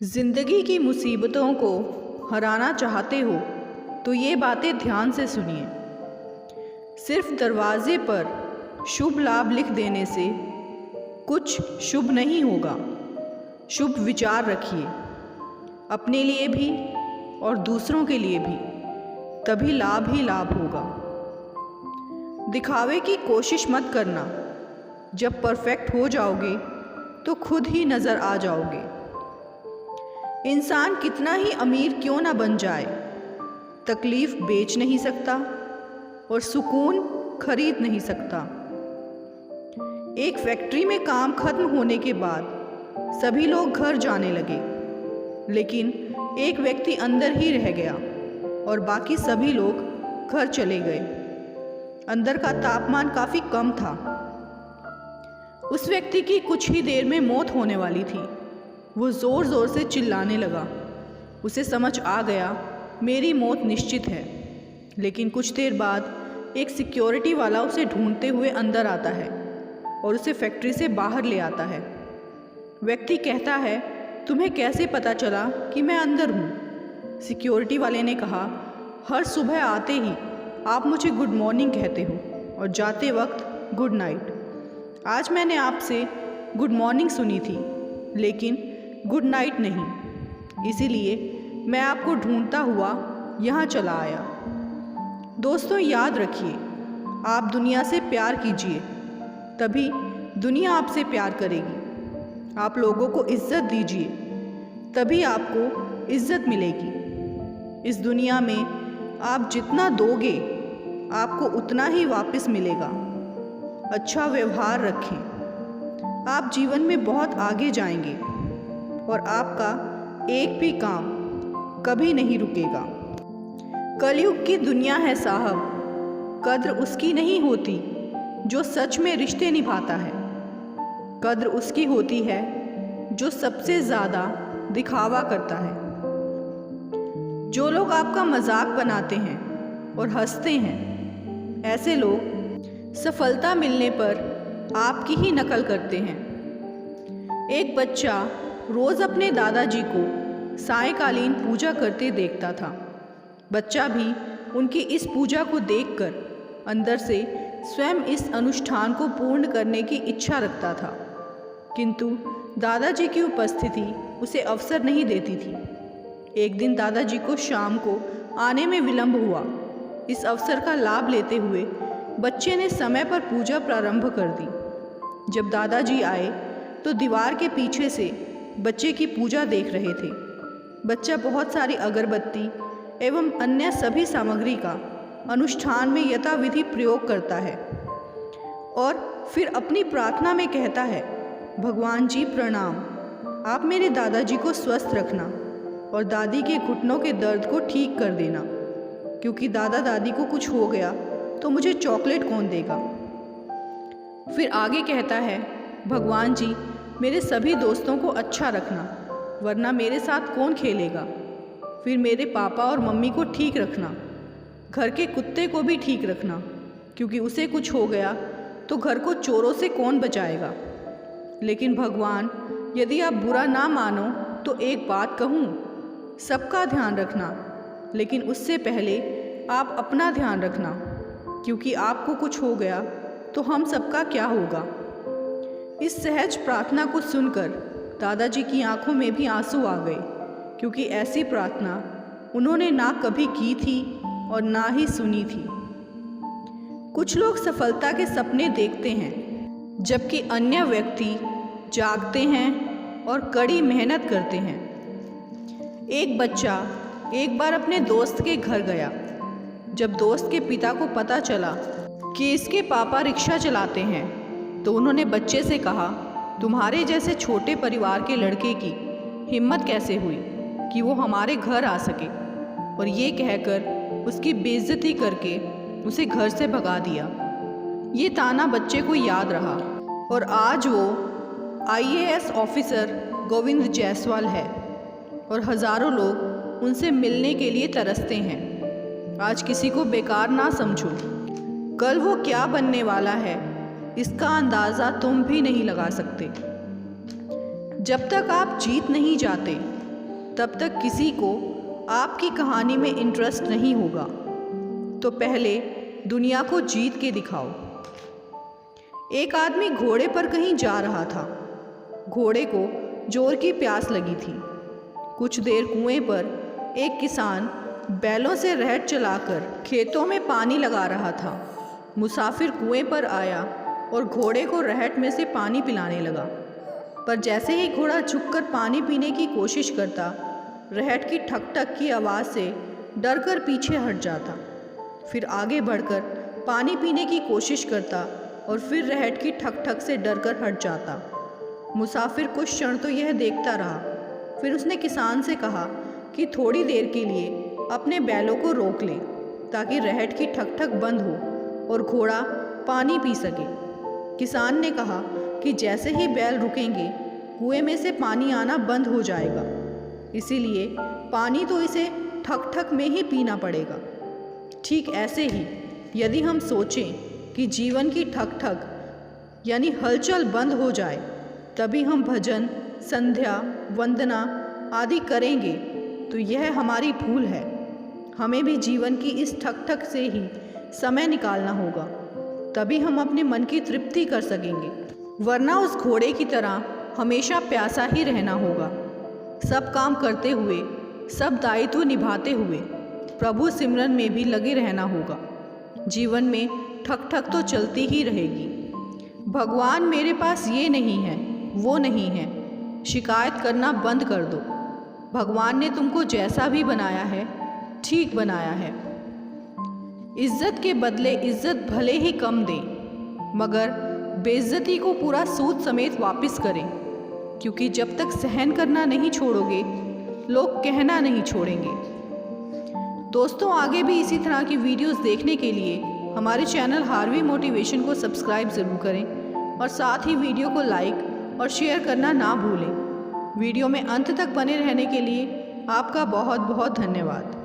ज़िंदगी की मुसीबतों को हराना चाहते हो तो ये बातें ध्यान से सुनिए। सिर्फ दरवाजे पर शुभ लाभ लिख देने से कुछ शुभ नहीं होगा। शुभ विचार रखिए, अपने लिए भी और दूसरों के लिए भी, तभी लाभ ही लाभ होगा। दिखावे की कोशिश मत करना, जब परफेक्ट हो जाओगे तो खुद ही नज़र आ जाओगे। इंसान कितना ही अमीर क्यों ना बन जाए, तकलीफ़ बेच नहीं सकता और सुकून खरीद नहीं सकता। एक फैक्ट्री में काम खत्म होने के बाद सभी लोग घर जाने लगे, लेकिन एक व्यक्ति अंदर ही रह गया और बाकी सभी लोग घर चले गए। अंदर का तापमान काफ़ी कम था। उस व्यक्ति की कुछ ही देर में मौत होने वाली थी। वो ज़ोर ज़ोर से चिल्लाने लगा। उसे समझ आ गया मेरी मौत निश्चित है। लेकिन कुछ देर बाद एक सिक्योरिटी वाला उसे ढूंढते हुए अंदर आता है और उसे फैक्ट्री से बाहर ले आता है। व्यक्ति कहता है, तुम्हें कैसे पता चला कि मैं अंदर हूँ? सिक्योरिटी वाले ने कहा, हर सुबह आते ही आप मुझे गुड मॉर्निंग कहते हो और जाते वक्त गुड नाइट। आज मैंने आपसे गुड मॉर्निंग सुनी थी, लेकिन गुड नाइट नहीं। इसीलिए मैं आपको ढूंढता हुआ यहाँ चला आया। दोस्तों, याद रखिए, आप दुनिया से प्यार कीजिए, तभी दुनिया आपसे प्यार करेगी। आप लोगों को इज्जत दीजिए, तभी आपको इज्जत मिलेगी। इस दुनिया में आप जितना दोगे, आपको उतना ही वापस मिलेगा। अच्छा व्यवहार रखें, आप जीवन में बहुत आगे जाएंगे और आपका एक भी काम कभी नहीं रुकेगा। कलयुग की दुनिया है साहब, कद्र उसकी नहीं होती जो सच में रिश्ते निभाता है। कद्र उसकी होती है जो सबसे ज़्यादा दिखावा करता है। जो लोग आपका मजाक बनाते हैं और हंसते हैं, ऐसे लोग सफलता मिलने पर आपकी ही नकल करते हैं। एक बच्चा रोज़ अपने दादाजी को सायंकालीन पूजा करते देखता था। बच्चा भी उनकी इस पूजा को देखकर अंदर से स्वयं इस अनुष्ठान को पूर्ण करने की इच्छा रखता था, किंतु दादाजी की उपस्थिति उसे अवसर नहीं देती थी। एक दिन दादाजी को शाम को आने में विलंब हुआ। इस अवसर का लाभ लेते हुए बच्चे ने समय पर पूजा प्रारंभ कर दी। जब दादाजी आए तो दीवार के पीछे से बच्चे की पूजा देख रहे थे। बच्चा बहुत सारी अगरबत्ती एवं अन्य सभी सामग्री का अनुष्ठान में यथाविधि प्रयोग करता है और फिर अपनी प्रार्थना में कहता है, भगवान जी प्रणाम, आप मेरे दादाजी को स्वस्थ रखना और दादी के घुटनों के दर्द को ठीक कर देना, क्योंकि दादा दादी को कुछ हो गया तो मुझे चॉकलेट कौन देगा। फिर आगे कहता है, भगवान जी मेरे सभी दोस्तों को अच्छा रखना, वरना मेरे साथ कौन खेलेगा। फिर मेरे पापा और मम्मी को ठीक रखना, घर के कुत्ते को भी ठीक रखना, क्योंकि उसे कुछ हो गया तो घर को चोरों से कौन बचाएगा। लेकिन भगवान, यदि आप बुरा ना मानो तो एक बात कहूँ, सबका ध्यान रखना, लेकिन उससे पहले आप अपना ध्यान रखना, क्योंकि आपको कुछ हो गया तो हम सबका क्या होगा। इस सहज प्रार्थना को सुनकर दादाजी की आंखों में भी आंसू आ गए, क्योंकि ऐसी प्रार्थना उन्होंने ना कभी की थी और ना ही सुनी थी। कुछ लोग सफलता के सपने देखते हैं, जबकि अन्य व्यक्ति जागते हैं और कड़ी मेहनत करते हैं। एक बच्चा एक बार अपने दोस्त के घर गया। जब दोस्त के पिता को पता चला कि इसके पापा रिक्शा चलाते हैं, तो उन्होंने बच्चे से कहा, तुम्हारे जैसे छोटे परिवार के लड़के की हिम्मत कैसे हुई कि वो हमारे घर आ सके। और ये कहकर उसकी बेइज्जती करके उसे घर से भगा दिया। ये ताना बच्चे को याद रहा और आज वो IAS ऑफिसर गोविंद जायसवाल है और हज़ारों लोग उनसे मिलने के लिए तरसते हैं। आज किसी को बेकार ना समझो, कल वो क्या बनने वाला है इसका अंदाज़ा तुम भी नहीं लगा सकते। जब तक आप जीत नहीं जाते, तब तक किसी को आपकी कहानी में इंटरेस्ट नहीं होगा। तो पहले दुनिया को जीत के दिखाओ। एक आदमी घोड़े पर कहीं जा रहा था। घोड़े को जोर की प्यास लगी थी। कुछ देर कुएं पर एक किसान बैलों से रहट चलाकर खेतों में पानी लगा रहा था। मुसाफिर कुएं पर आया और घोड़े को रहट में से पानी पिलाने लगा, पर जैसे ही घोड़ा झुककर पानी पीने की कोशिश करता, रहट की ठक ठक की आवाज़ से डरकर पीछे हट जाता। फिर आगे बढ़कर पानी पीने की कोशिश करता और फिर रहट की ठक ठक से डरकर हट जाता। मुसाफिर कुछ क्षण तो यह देखता रहा। फिर उसने किसान से कहा कि थोड़ी देर के लिए अपने बैलों को रोक ले ताकि रहट की ठक ठक बंद हो और घोड़ा पानी पी सके। किसान ने कहा कि जैसे ही बैल रुकेंगे कुएं में से पानी आना बंद हो जाएगा, इसीलिए पानी तो इसे ठक ठक में ही पीना पड़ेगा। ठीक ऐसे ही यदि हम सोचें कि जीवन की ठक ठक यानी हलचल बंद हो जाए, तभी हम भजन, संध्या, वंदना आदि करेंगे, तो यह हमारी भूल है। हमें भी जीवन की इस ठक ठक से ही समय निकालना होगा, तभी हम अपने मन की तृप्ति कर सकेंगे, वरना उस घोड़े की तरह हमेशा प्यासा ही रहना होगा। सब काम करते हुए, सब दायित्व निभाते हुए प्रभु सिमरन में भी लगे रहना होगा। जीवन में ठक ठक तो चलती ही रहेगी। भगवान मेरे पास ये नहीं है, वो नहीं है, शिकायत करना बंद कर दो। भगवान ने तुमको जैसा भी बनाया है, ठीक बनाया है। इज्जत के बदले इज्जत भले ही कम दें, मगर बेइज्जती को पूरा सूद समेत वापस करें, क्योंकि जब तक सहन करना नहीं छोड़ोगे, लोग कहना नहीं छोड़ेंगे। दोस्तों, आगे भी इसी तरह की वीडियोस देखने के लिए हमारे चैनल हार्वी मोटिवेशन को सब्सक्राइब ज़रूर करें और साथ ही वीडियो को लाइक और शेयर करना ना भूलें। वीडियो में अंत तक बने रहने के लिए आपका बहुत बहुत धन्यवाद।